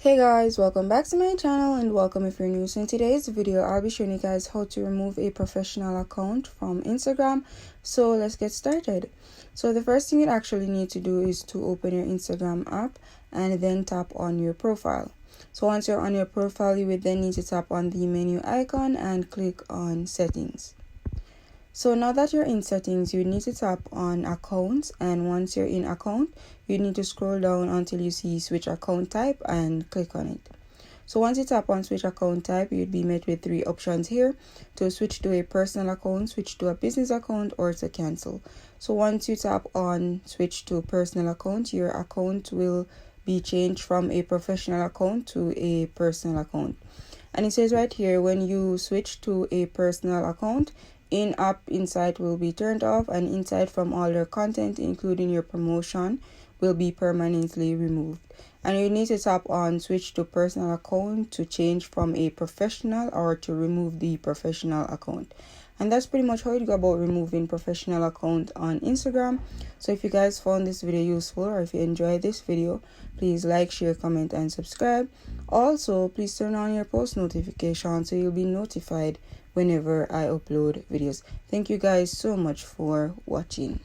Hey guys, welcome back to my channel and welcome if you're new. So in today's video I'll be showing you guys how to remove a professional account from Instagram. So let's get started. So the first thing you actually need to do is to open your Instagram app and then tap on your profile. So once you're on your profile, you would then need to tap on the menu icon and click on settings. So now that you're in settings, you need to tap on accounts, and once you're in account, you need to scroll down until you see switch account type and click on it. So once you tap on switch account type, you'd be met with three options here: to switch to a personal account, switch to a business account, or to cancel. So once you tap on switch to personal account, your account will be changed from a professional account to a personal account. And it says right here, when you switch to a personal account, in-app insight will be turned off, and insight from all your content, including your promotion, will be permanently removed. And you need to tap on switch to personal account to change from a professional or to remove the professional account. And that's pretty much how you go about removing professional account on Instagram. So if you guys found this video useful, or if you enjoyed this video, please like, share, comment, and subscribe. Also, please turn on your post notifications so you'll be notified whenever I upload videos. Thank you guys so much for watching.